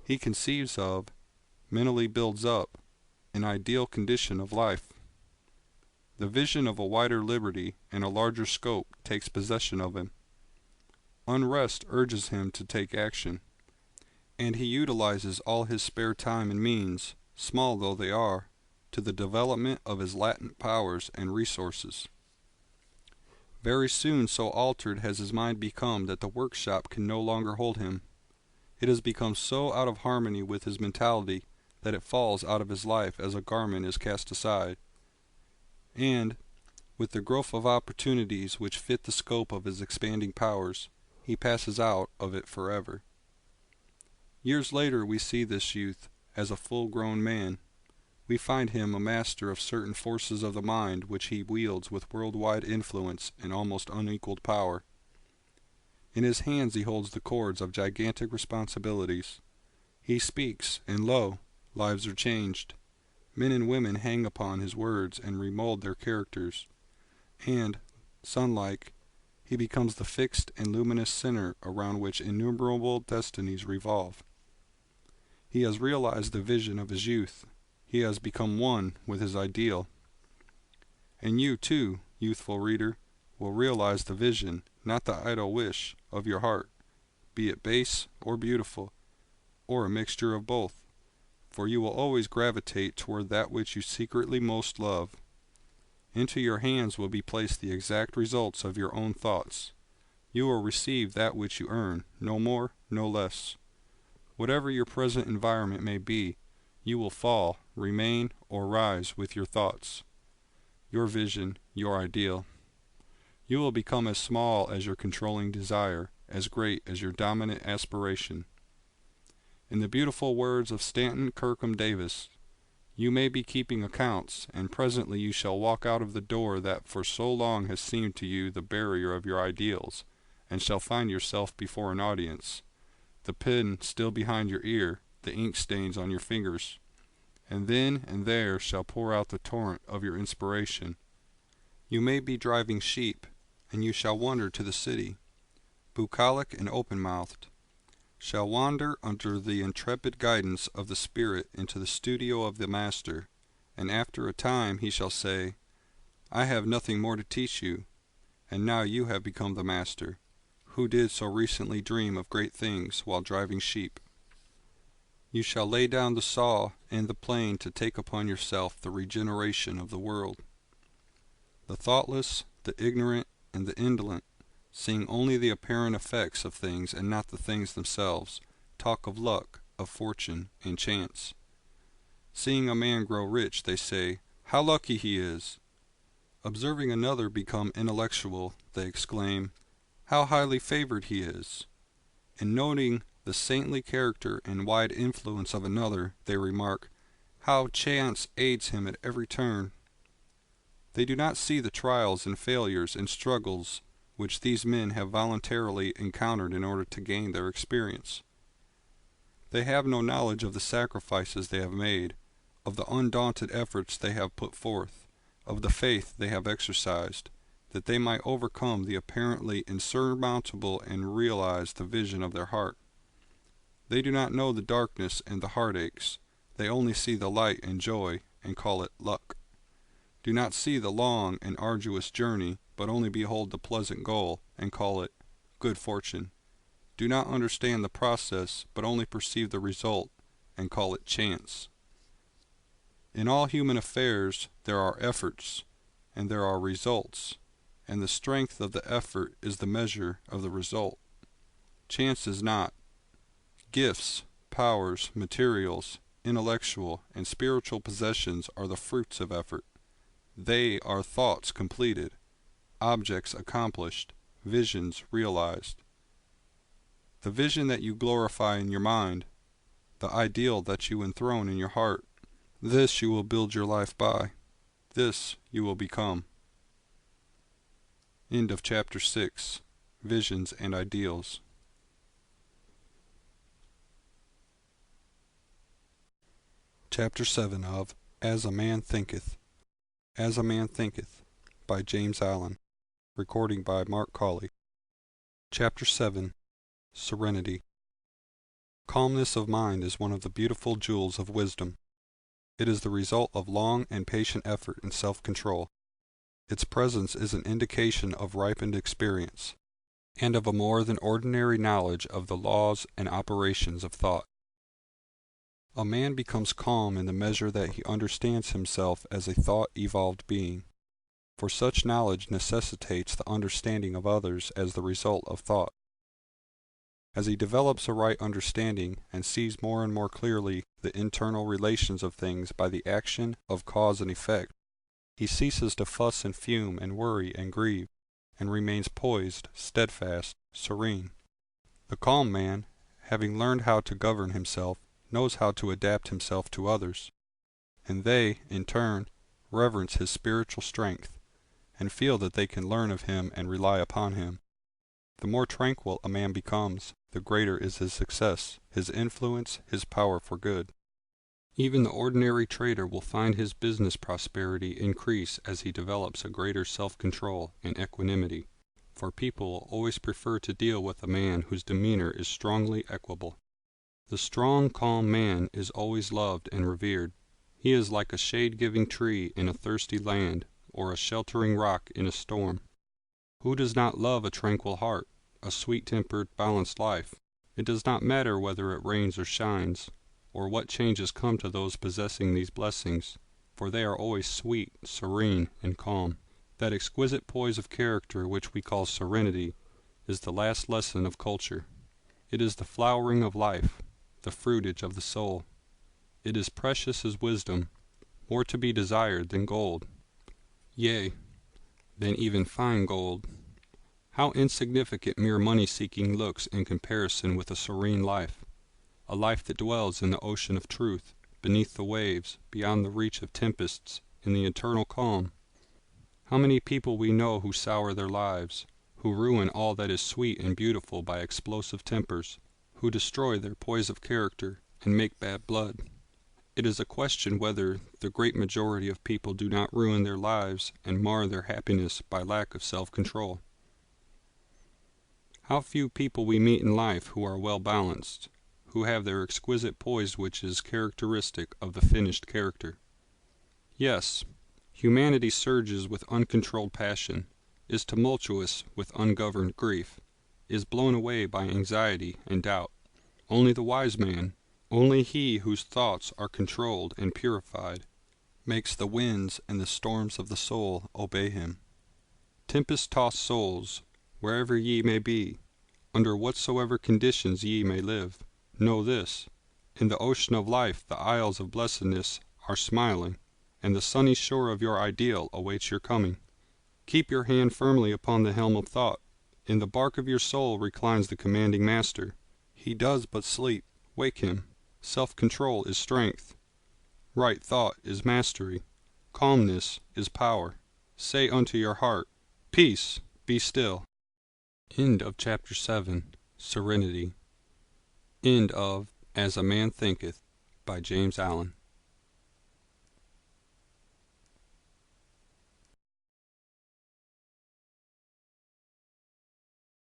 He conceives of, mentally builds up, an ideal condition of life. The vision of a wider liberty and a larger scope takes possession of him. Unrest urges him to take action, and he utilizes all his spare time and means, small though they are, to the development of his latent powers and resources. Very soon so altered has his mind become that the workshop can no longer hold him. It has become so out of harmony with his mentality that it falls out of his life as a garment is cast aside. And, with the growth of opportunities which fit the scope of his expanding powers, he passes out of it forever. Years later we see this youth as a full-grown man. We find him a master of certain forces of the mind which he wields with worldwide influence and almost unequaled power. In his hands he holds the cords of gigantic responsibilities. He speaks, and lo, lives are changed. Men and women hang upon his words and remold their characters. And, sun-like, he becomes the fixed and luminous center around which innumerable destinies revolve. He has realized the vision of his youth. He has become one with his ideal. And you, too, youthful reader, will realize the vision, not the idle wish, of your heart, be it base or beautiful, or a mixture of both, for you will always gravitate toward that which you secretly most love. Into your hands will be placed the exact results of your own thoughts. You will receive that which you earn, no more, no less. Whatever your present environment may be, you will fall, remain, or rise with your thoughts, your vision, your ideal. You will become as small as your controlling desire, as great as your dominant aspiration. In the beautiful words of Stanton Kirkham Davis, you may be keeping accounts, and presently you shall walk out of the door that for so long has seemed to you the barrier of your ideals, and shall find yourself before an audience, the pen still behind your ear, the ink stains on your fingers, and then and there shall pour out the torrent of your inspiration. You may be driving sheep, and you shall wander to the city, bucolic and open-mouthed, shall wander under the intrepid guidance of the Spirit into the studio of the Master, and after a time he shall say, I have nothing more to teach you, and now you have become the Master, who did so recently dream of great things while driving sheep. You shall lay down the saw and the plane to take upon yourself the regeneration of the world. The thoughtless, the ignorant, and the indolent, seeing only the apparent effects of things and not the things themselves, talk of luck, of fortune, and chance. Seeing a man grow rich, they say, how lucky he is! Observing another become intellectual, they exclaim, how highly favored he is! And noting the saintly character and wide influence of another, they remark, how chance aids him at every turn! They do not see the trials and failures and struggles which these men have voluntarily encountered in order to gain their experience. They have no knowledge of the sacrifices they have made, of the undaunted efforts they have put forth, of the faith they have exercised, that they might overcome the apparently insurmountable and realize the vision of their heart. They do not know the darkness and the heartaches. They only see the light and joy, and call it luck. Do not see the long and arduous journey, but only behold the pleasant goal, and call it good fortune. Do not understand the process, but only perceive the result, and call it chance. In all human affairs there are efforts, and there are results, and the strength of the effort is the measure of the result. Chance is not. Gifts, powers, materials, intellectual, and spiritual possessions are the fruits of effort. They are thoughts completed, objects accomplished, visions realized. The vision that you glorify in your mind, the ideal that you enthrone in your heart, this you will build your life by. This you will become. End of Chapter 6. Visions and Ideals. Chapter 7 of As a Man Thinketh. As a Man Thinketh, by James Allen. Recording by Mark Cawley. Chapter 7. Serenity. Calmness of mind is one of the beautiful jewels of wisdom. It is the result of long and patient effort and self-control. Its presence is an indication of ripened experience, and of a more than ordinary knowledge of the laws and operations of thought. A man becomes calm in the measure that he understands himself as a thought-evolved being, for such knowledge necessitates the understanding of others as the result of thought. As he develops a right understanding and sees more and more clearly the internal relations of things by the action of cause and effect, he ceases to fuss and fume and worry and grieve, and remains poised, steadfast, serene. The calm man, having learned how to govern himself, knows how to adapt himself to others, and they, in turn, reverence his spiritual strength, and feel that they can learn of him and rely upon him. The more tranquil a man becomes, the greater is his success, his influence, his power for good. Even the ordinary trader will find his business prosperity increase as he develops a greater self-control and equanimity, for people will always prefer to deal with a man whose demeanor is strongly equable. The strong, calm man is always loved and revered. He is like a shade-giving tree in a thirsty land, or a sheltering rock in a storm. Who does not love a tranquil heart, a sweet-tempered, balanced life? It does not matter whether it rains or shines, or what changes come to those possessing these blessings, for they are always sweet, serene, and calm. That exquisite poise of character which we call serenity is the last lesson of culture. It is the flowering of life, the fruitage of the soul. It is precious as wisdom, more to be desired than gold, yea, than even fine gold. How insignificant mere money-seeking looks in comparison with a serene life, a life that dwells in the ocean of truth, beneath the waves, beyond the reach of tempests, in the eternal calm. How many people we know who sour their lives, who ruin all that is sweet and beautiful by explosive tempers, who destroy their poise of character and make bad blood. It is a question whether the great majority of people do not ruin their lives and mar their happiness by lack of self-control. How few people we meet in life who are well balanced, who have their exquisite poise which is characteristic of the finished character. Yes, humanity surges with uncontrolled passion, is tumultuous with ungoverned grief, is blown away by anxiety and doubt. Only the wise man, only he whose thoughts are controlled and purified, makes the winds and the storms of the soul obey him. Tempest-tossed souls, wherever ye may be, under whatsoever conditions ye may live, know this: in the ocean of life the isles of blessedness are smiling, and the sunny shore of your ideal awaits your coming. Keep your hand firmly upon the helm of thought. In the bark of your soul reclines the commanding master. He does but sleep. Wake him. Self-control is strength. Right thought is mastery. Calmness is power. Say unto your heart, Peace, be still. End of Chapter 7. Serenity. End of As a Man Thinketh by James Allen.